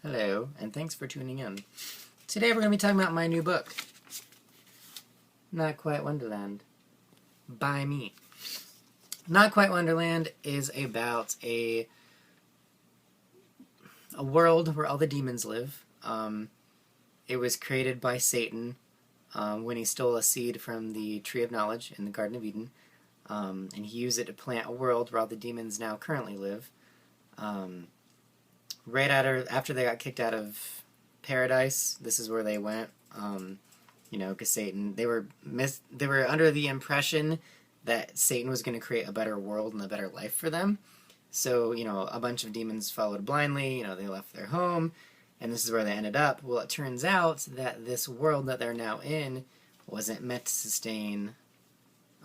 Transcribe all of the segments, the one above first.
Hello, and thanks for tuning in. Today we're going to be talking about my new book, Not Quite Wonderland, by me. Not Quite Wonderland is about a world where all the demons live. It was created by Satan when he stole a seed from the Tree of Knowledge in the Garden of Eden, and he used it to plant a world where all the demons now currently live. Right after they got kicked out of paradise, this is where they went. Because Satan, they were under the impression that Satan was going to create a better world and a better life for them. So, a bunch of demons followed blindly. They left their home, and this is where they ended up. Well, it turns out that this world that they're now in wasn't meant to sustain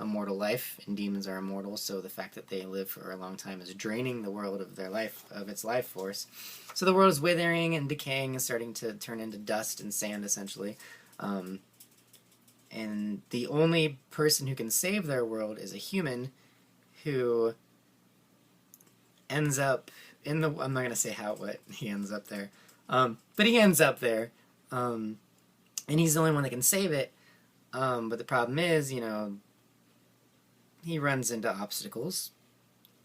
a mortal life, and demons are immortal, so the fact that they live for a long time is draining the world of their life, of its life force. So the world is withering and decaying and starting to turn into dust and sand, essentially. And the only person who can save their world is a human who ends up in the... I'm not going to say what he ends up there. But he ends up there. And he's the only one that can save it. But the problem is, he runs into obstacles.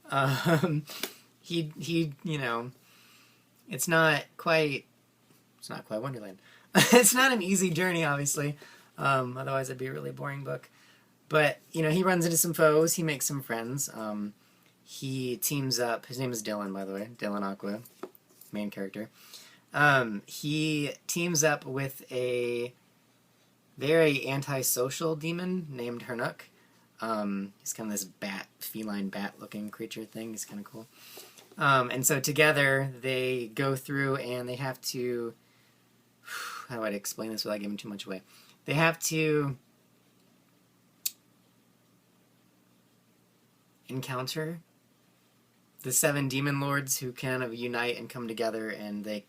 It's not quite Wonderland. It's not an easy journey, obviously. Otherwise it'd be a really boring book. But, he runs into some foes, he makes some friends. He teams up, his name is Dylan, by the way, Dylan Aqua, main character. He teams up with a very antisocial demon named Hernuk. He's kind of this feline bat-looking creature thing. He's kind of cool. And so together they go through and they have to... How do I explain this without giving too much away? They have to encounter the 7 demon lords who kind of unite and come together, and they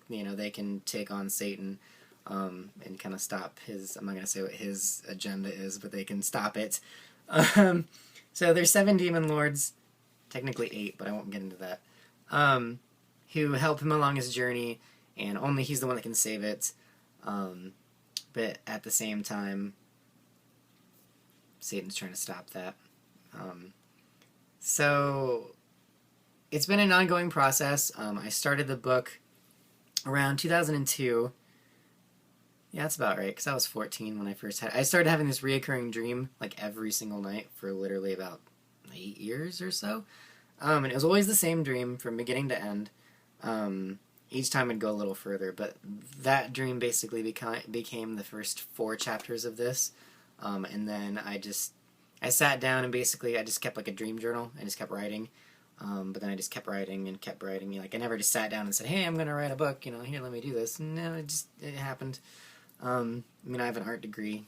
can take on Satan and kind of stop his... I'm not going to say what his agenda is, but they can stop it. So there's 7 demon lords, technically 8, but I won't get into that, who help him along his journey, and only he's the one that can save it. But at the same time, Satan's trying to stop that. So it's been an ongoing process. I started the book around 2002. Yeah, that's about right, because I was 14 when I started having this reoccurring dream, like, every single night for literally about 8 years or so. And it was always the same dream from beginning to end. Each time it'd go a little further, but that dream basically became the first 4 chapters of this. And then I sat down and basically I just kept, like, a dream journal. I just kept writing. But then I just kept writing and kept writing. I never just sat down and said, hey, I'm going to write a book, here, let me do this. No, it happened. I have an art degree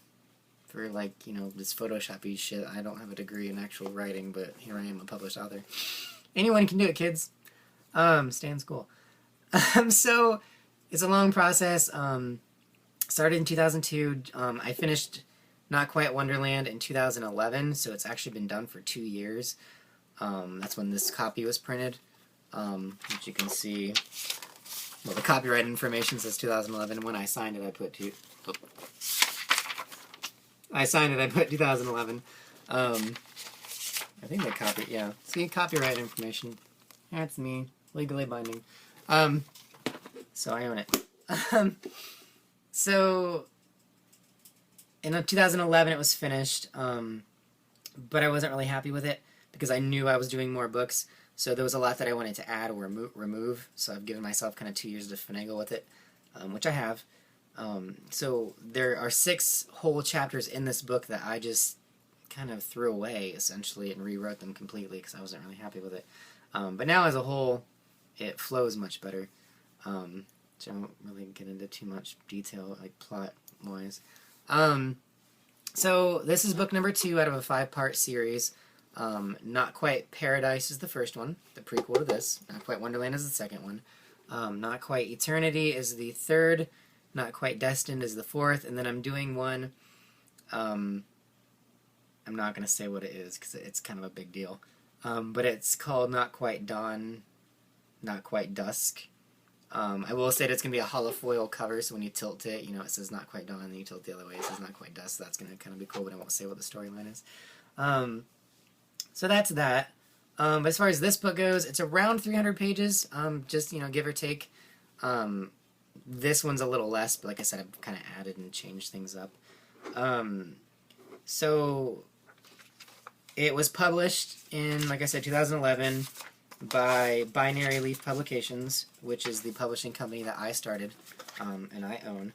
for, this Photoshop-y shit. I don't have a degree in actual writing, but here I am, a published author. Anyone can do it, kids. Stay in school. So, it's a long process. Started in 2002. I finished Not Quite Wonderland in 2011, so it's actually been done for 2 years. That's when this copy was printed, which you can see. Well, the copyright information says 2011. When I signed it, I put 2011. I think yeah. See, copyright information. That's me. Legally binding. So I own it. So, in 2011 it was finished, but I wasn't really happy with it, because I knew I was doing more books. So there was a lot that I wanted to add or remove, so I've given myself kind of 2 years to finagle with it, which I have. So there are 6 whole chapters in this book that I just kind of threw away, essentially, and rewrote them completely because I wasn't really happy with it. But now as a whole, it flows much better. So I won't really get into too much detail, like plot-wise. So this is book number 2 out of a 5-part series. Not Quite Paradise is the first one, the prequel to this. Not Quite Wonderland is the second one. Not Quite Eternity is the third. Not Quite Destined is the fourth. And then I'm doing one, I'm not going to say what it is because it's kind of a big deal. But it's called Not Quite Dawn, Not Quite Dusk. I will say that it's going to be a holofoil cover, so when you tilt it, you know, it says Not Quite Dawn, and then you tilt the other way, it says Not Quite Dusk, so that's going to kind of be cool, but I won't say what the storyline is. So that's that. As far as this book goes, it's around 300 pages, just, you know, give or take. This one's a little less, but like I said, I've kind of added and changed things up. So it was published in, like I said, 2011 by Binary Leaf Publications, which is the publishing company that I started, and I own.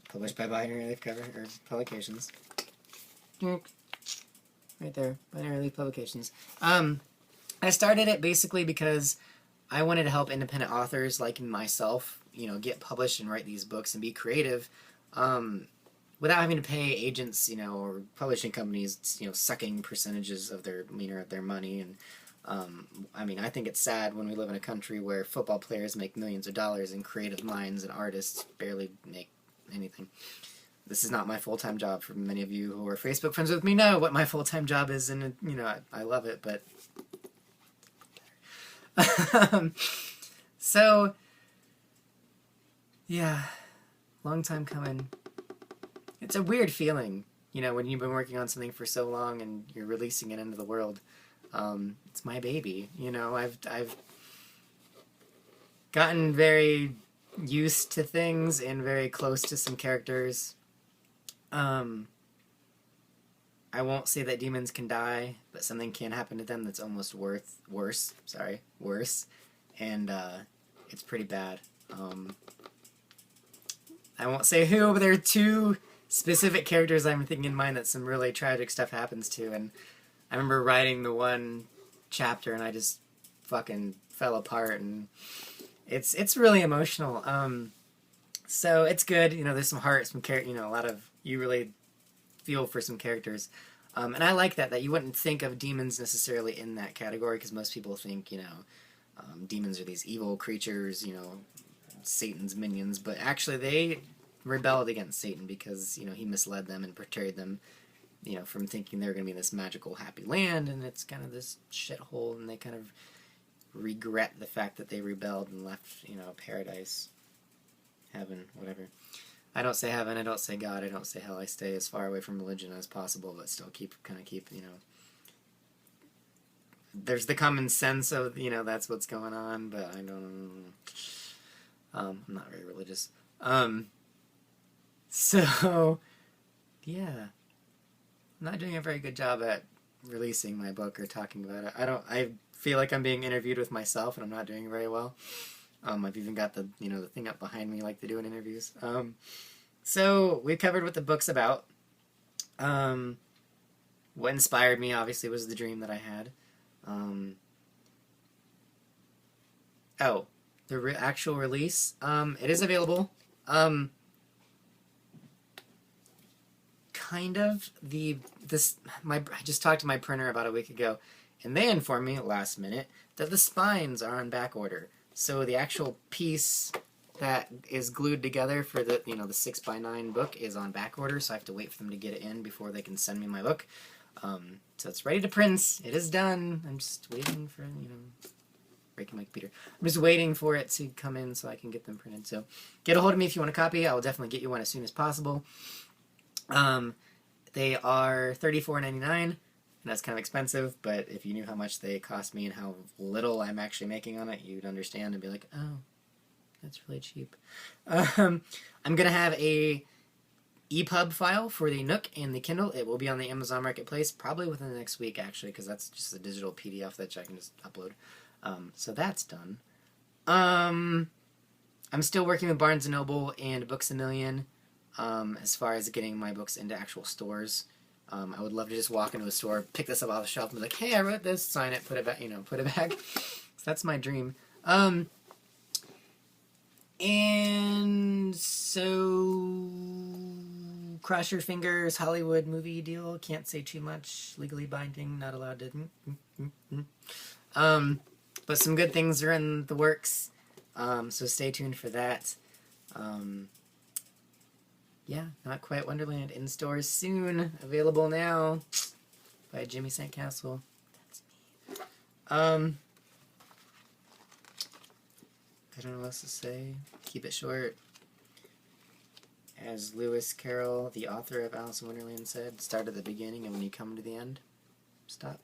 Published by Binary Leaf Publications. Right there, Binary Leaf Publications. I started it basically because I wanted to help independent authors like myself, you know, get published and write these books and be creative, without having to pay agents, you know, or publishing companies, you know, sucking percentages of their, you know, their money. And I mean, I think it's sad when we live in a country where football players make millions of dollars and creative minds and artists barely make anything. This is not my full-time job. For many of you who are Facebook friends with me know what my full-time job is, and, you know, I love it, but... So, yeah, long time coming. It's a weird feeling, you know, when you've been working on something for so long and you're releasing it into the world. It's my baby, you know. I've gotten very used to things and very close to some characters. I won't say that demons can die, but something can happen to them that's almost worse, and it's pretty bad. I won't say who, but there are two specific characters I'm thinking in mind that some really tragic stuff happens to, and I remember writing the one chapter and I just fucking fell apart, and it's really emotional. So it's good, you know, there's some heart, some you know, a lot of, you really feel for some characters. And I like that you wouldn't think of demons necessarily in that category, because most people think, you know, demons are these evil creatures, you know, Satan's minions, but actually they rebelled against Satan because, you know, he misled them and portrayed them, you know, from thinking they were going to be this magical, happy land, and it's kind of this shithole, and they kind of regret the fact that they rebelled and left, you know, paradise, heaven, whatever. I don't say heaven, I don't say God, I don't say hell, I stay as far away from religion as possible, but still keep, you know, there's the common sense of, you know, that's what's going on, but I don't, I'm not very religious. So, yeah, I'm not doing a very good job at releasing my book or talking about it. I feel like I'm being interviewed with myself, and I'm not doing very well. I've even got the, you know, the thing up behind me like they do in interviews. So we covered what the book's about. What inspired me, obviously, was the dream that I had. The actual release. It is available. Kind of. I just talked to my printer about a week ago, and they informed me last minute that the spines are on back order. So the actual piece that is glued together for the, you know, the 6x9 book is on back order, so I have to wait for them to get it in before they can send me my book. So it's ready to print. It is done. I'm just waiting for, you know, breaking my computer. I'm just waiting for it to come in so I can get them printed. So get a hold of me if you want a copy. I will definitely get you one as soon as possible. They are $34.99, and that's kind of expensive, but if you knew how much they cost me and how little I'm actually making on it, you'd understand and be like, oh, that's really cheap. I'm going to have a EPUB file for the Nook and the Kindle. It will be on the Amazon Marketplace probably within the next week, actually, because that's just a digital PDF that I can just upload. So that's done. I'm still working with Barnes & Noble and Books A Million as far as getting my books into actual stores. I would love to just walk into a store, pick this up off the shelf, and be like, hey, I wrote this, sign it, put it back, you know, put it back. So that's my dream. And so, cross your fingers, Hollywood movie deal, can't say too much, legally binding, not allowed to, but some good things are in the works, so stay tuned for that. Yeah, Not Quite Wonderland in stores soon, available now, by Jimmy Sandcastle. That's me. I don't know what else to say. Keep it short. As Lewis Carroll, the author of Alice in Wonderland, said, start at the beginning, and when you come to the end, stop.